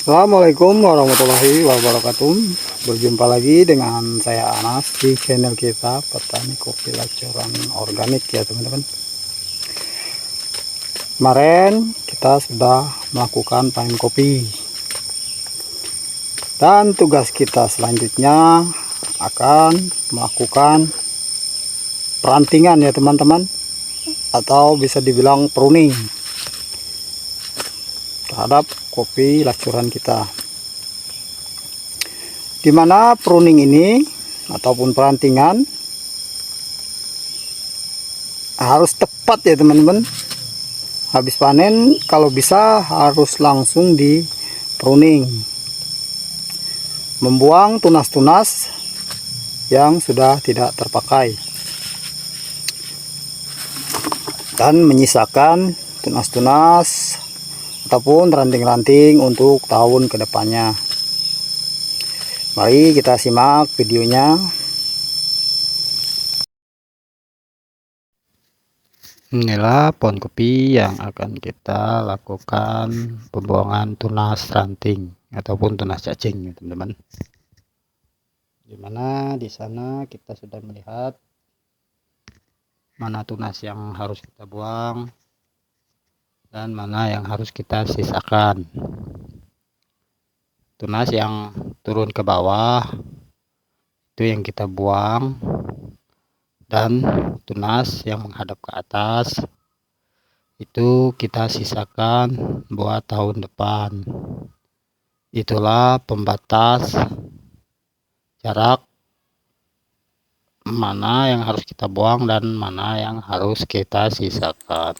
Assalamualaikum warahmatullahi wabarakatuh. Berjumpa lagi dengan saya Anas di channel kita Petani Kopi Lacuran Organik ya teman-teman. Kemarin kita sudah melakukan panen kopi, dan tugas kita selanjutnya akan melakukan perantingan ya teman-teman, atau bisa dibilang pruning terhadap kopi lacuran kita, dimana pruning ini ataupun perantingan harus tepat ya teman-teman. Habis panen kalau bisa harus langsung di pruning, membuang tunas-tunas yang sudah tidak terpakai dan menyisakan tunas-tunas ataupun ranting-ranting untuk tahun kedepannya. Mari kita simak videonya. Inilah pohon kopi yang akan kita lakukan pembuangan tunas ranting ataupun tunas cacing, teman-teman. Dimana di sana kita sudah melihat mana tunas yang harus kita buang dan mana yang harus kita sisakan. Tunas yang turun ke bawah itu yang kita buang, dan tunas yang menghadap ke atas itu kita sisakan buat tahun depan. Itulah pembatas jarak mana yang harus kita buang dan mana yang harus kita sisakan.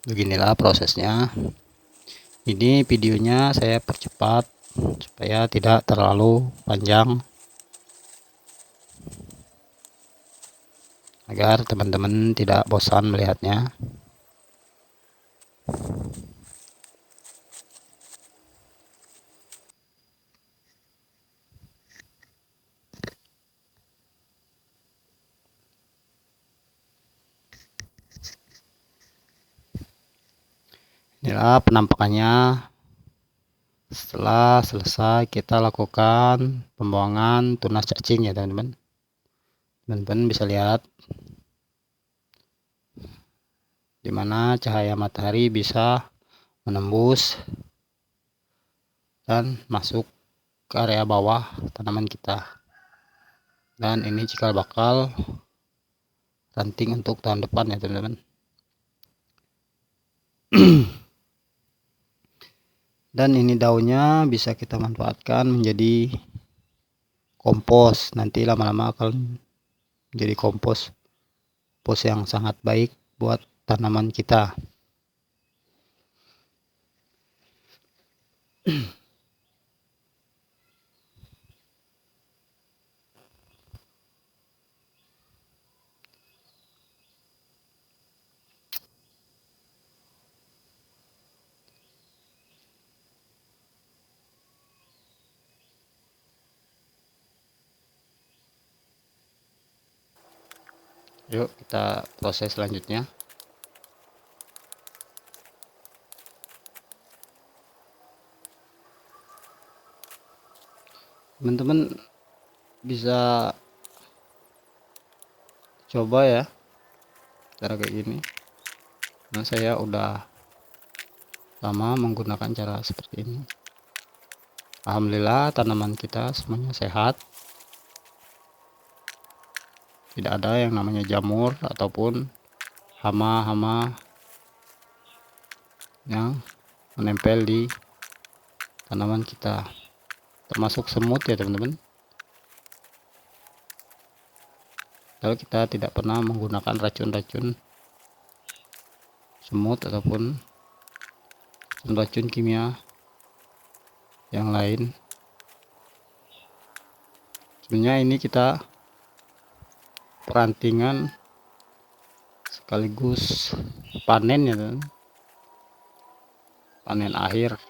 Beginilah prosesnya. Ini videonya saya percepat supaya tidak terlalu panjang, agar teman-teman tidak bosan melihatnya. Inilah penampakannya setelah selesai kita lakukan pembuangan tunas cacing ya teman-teman. Teman-teman bisa lihat dimana cahaya matahari bisa menembus dan masuk ke area bawah tanaman kita. Dan ini cikal bakal ranting untuk tahun depan ya teman-teman. Dan ini daunnya bisa kita manfaatkan menjadi kompos. Nanti lama-lama akan menjadi kompos yang sangat baik buat tanaman kita. Yuk kita proses selanjutnya. Teman-teman bisa coba ya cara kayak gini. Nah, saya udah lama menggunakan cara seperti ini. Alhamdulillah tanaman kita semuanya sehat. Tidak ada yang namanya jamur ataupun hama-hama yang menempel di tanaman kita, termasuk semut ya teman-teman. Kalau kita tidak pernah menggunakan racun-racun semut ataupun racun kimia yang lain. Sebenarnya ini kita perantingan sekaligus panen ya teman. Panen akhir,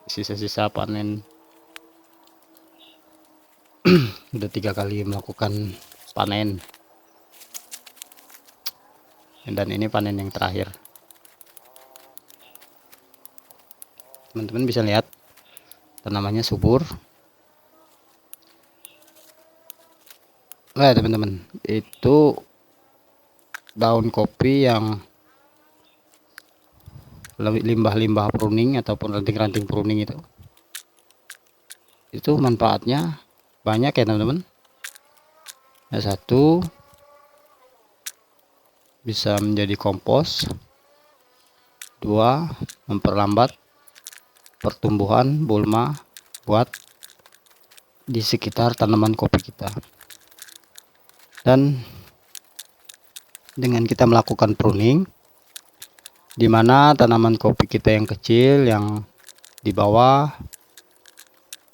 sisa-sisa panen. Udah 3 kali melakukan panen, dan ini panen yang terakhir. Teman-teman bisa lihat tanamannya subur. Nah teman-teman, itu daun kopi yang limbah-limbah pruning ataupun ranting-ranting pruning itu manfaatnya banyak ya teman-teman. Yang satu, bisa menjadi kompos. Dua, memperlambat pertumbuhan bulma buat di sekitar tanaman kopi kita. Dan dengan kita melakukan pruning, di mana tanaman kopi kita yang kecil, yang di bawah,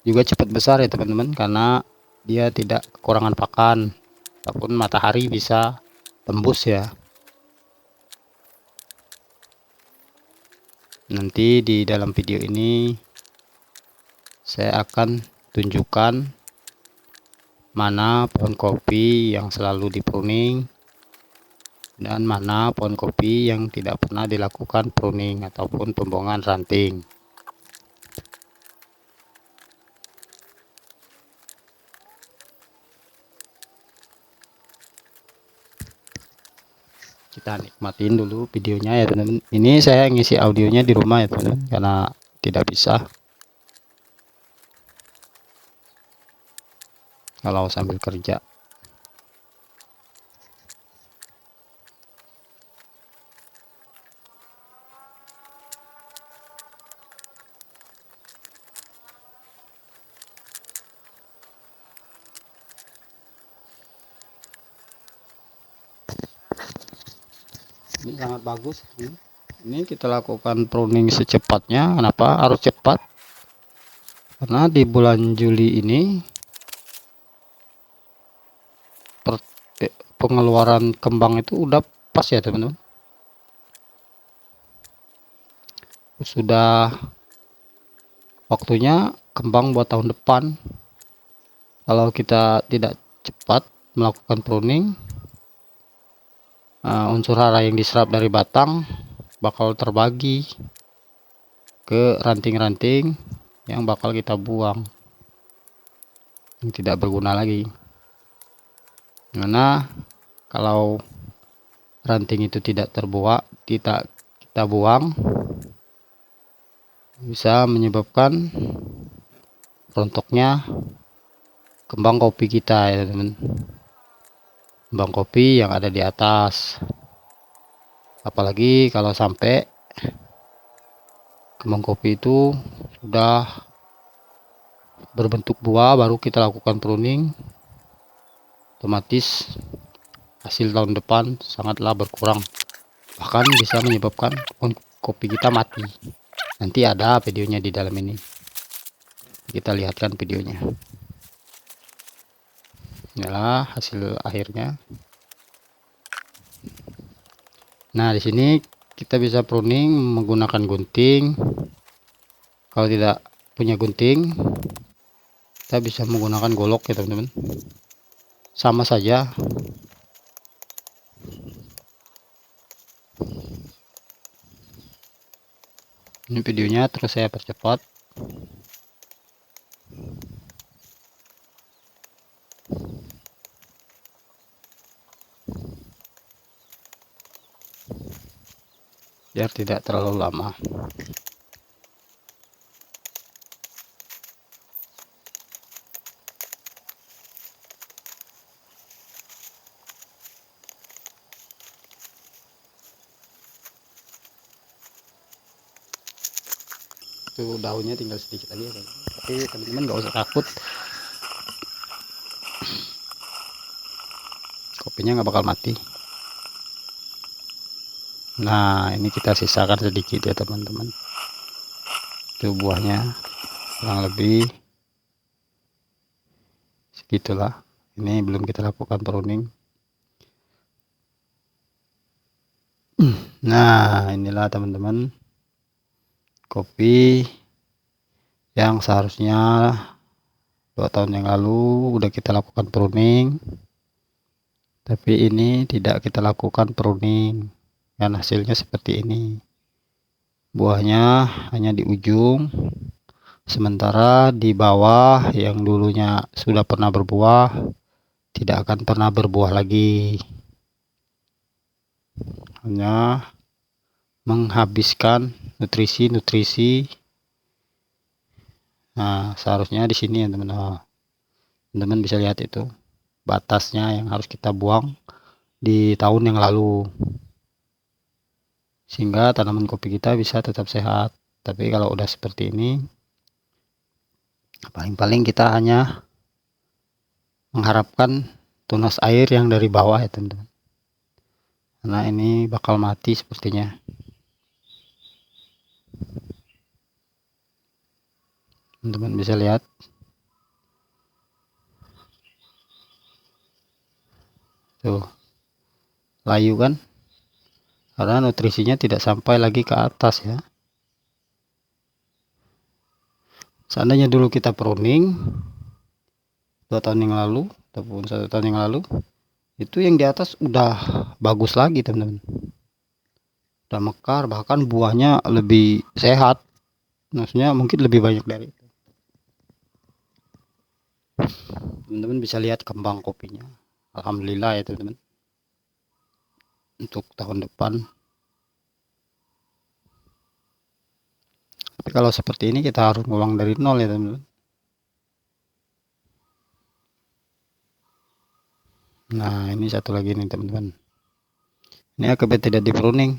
juga cepat besar ya teman-teman, karena dia tidak kekurangan pakan ataupun matahari bisa tembus ya. Nanti di dalam video ini saya akan tunjukkan mana pohon kopi yang selalu di pruning dan mana pohon kopi yang tidak pernah dilakukan pruning ataupun pembuangan ranting. Kita nikmatin dulu videonya ya teman-teman. Ini saya ngisi audionya di rumah ya teman-teman, karena tidak bisa kalau sambil kerja. Ini sangat bagus. Ini kita lakukan pruning secepatnya. Kenapa harus cepat? Karena di bulan Juli ini pengeluaran kembang itu udah pas ya teman-teman. Sudah waktunya kembang buat tahun depan. Kalau kita tidak cepat melakukan pruning, unsur hara yang diserap dari batang bakal terbagi ke ranting-ranting yang bakal kita buang, yang tidak berguna lagi. Karena kalau ranting itu tidak kita buang, bisa menyebabkan rontoknya kembang kopi kita ya teman. Kembang kopi yang ada di atas. Apalagi kalau sampai kembang kopi itu sudah berbentuk buah baru kita lakukan pruning, otomatis hasil tahun depan sangatlah berkurang, bahkan bisa menyebabkan kopi kita mati. Nanti ada videonya di dalam ini, kita lihatkan videonya. Inilah hasil akhirnya. Nah di sini kita bisa pruning menggunakan gunting. Kalau tidak punya gunting, kita bisa menggunakan golok ya teman-teman, sama saja. Ini videonya terus saya percepat. Biar tidak terlalu lama. Itu daunnya tinggal sedikit lagi ya, tapi teman-teman nggak usah takut, kopinya nggak bakal mati. Nah ini kita sisakan sedikit ya teman-teman, itu buahnya kurang lebih segitulah. Ini belum kita lakukan pruning. Nah inilah teman-teman kopi yang seharusnya 2 tahun yang lalu udah kita lakukan pruning, Tapi ini tidak kita lakukan pruning dan hasilnya seperti ini. Buahnya hanya di ujung, sementara di bawah yang dulunya sudah pernah berbuah tidak akan pernah berbuah lagi, hanya menghabiskan nutrisi. Nah, seharusnya di sini ya teman-teman. Teman-teman bisa lihat itu batasnya yang harus kita buang di tahun yang lalu, sehingga tanaman kopi kita bisa tetap sehat. Tapi kalau udah seperti ini, paling-paling kita hanya mengharapkan tunas air yang dari bawah ya teman-teman, karena ini bakal mati sepertinya. Teman-teman bisa lihat tuh, layu kan, karena nutrisinya tidak sampai lagi ke atas ya. Seandainya dulu kita pruning 2 tahun yang lalu ataupun 1 tahun yang lalu, itu yang di atas udah bagus lagi teman-teman, udah mekar, bahkan buahnya lebih sehat, maksudnya mungkin lebih banyak dari itu. Teman-teman bisa lihat kembang kopinya, alhamdulillah ya teman-teman. Untuk tahun depan, tapi kalau seperti ini kita harus ngulang dari nol ya teman-teman. Nah, ini satu lagi nih teman-teman, ini akibat tidak di pruning,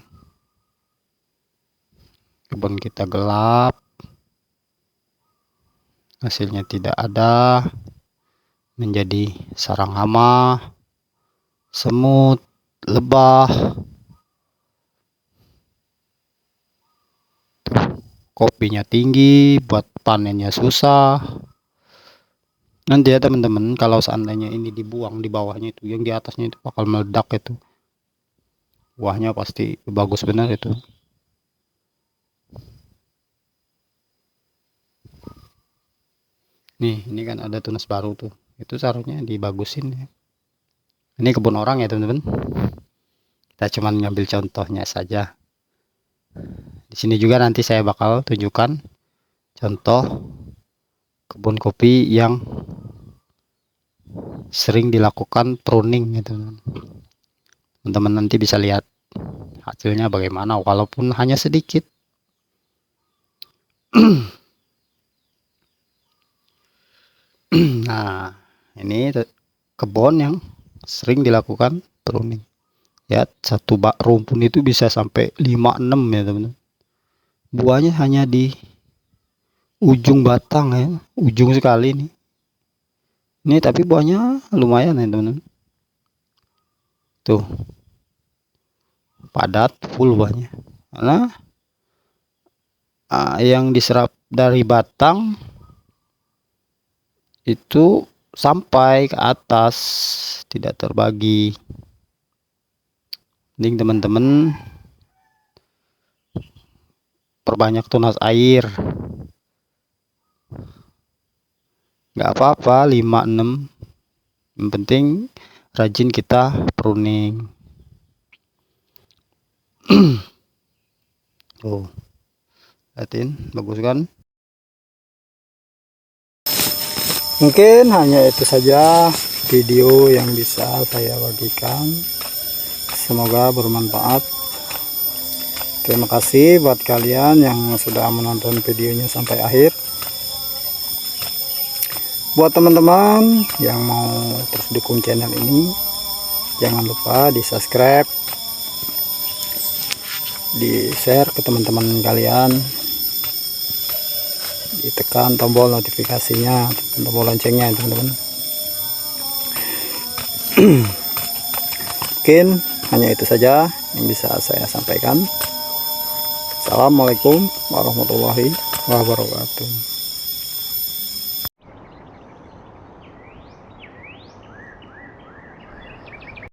kebun kita gelap, hasilnya tidak ada, menjadi sarang hama, semut, lebah. Kopinya tinggi, buat panennya susah. Nanti ya teman-teman, kalau seandainya ini dibuang, di bawahnya itu, yang di atasnya itu bakal meledak itu. Buahnya pasti bagus benar itu. Nih, ini kan ada tunas baru tuh. Itu seharusnya dibagusin ya. Ini kebun orang ya teman-teman. Kita cuman ngambil contohnya saja. Di sini juga nanti saya bakal tunjukkan contoh kebun kopi yang sering dilakukan pruning ya teman-teman. Teman-teman nanti bisa lihat hasilnya bagaimana, walaupun hanya sedikit. Nah, ini kebun yang sering dilakukan pruning ya. Satu bak rumpun itu bisa sampai 5-6 ya teman-teman. Buahnya hanya di ujung batang ya, ujung sekali nih. Ini tapi buahnya lumayan ya teman-teman. Tuh, padat full buahnya, karena yang diserap dari batang itu sampai ke atas, tidak terbagi. Mending teman-teman perbanyak tunas air, nggak apa-apa 5-6, yang penting rajin kita pruning. Tuh, lihatin, bagus kan? Mungkin hanya itu saja video yang bisa saya bagikan, semoga bermanfaat. Terima kasih buat kalian yang sudah menonton videonya sampai akhir. Buat teman-teman yang mau terus dukung channel ini, jangan lupa di subscribe, di share ke teman-teman kalian, ditekan tombol notifikasinya, tombol loncengnya teman-teman. Mungkin hanya itu saja yang bisa saya sampaikan. Assalamualaikum warahmatullahi wabarakatuh.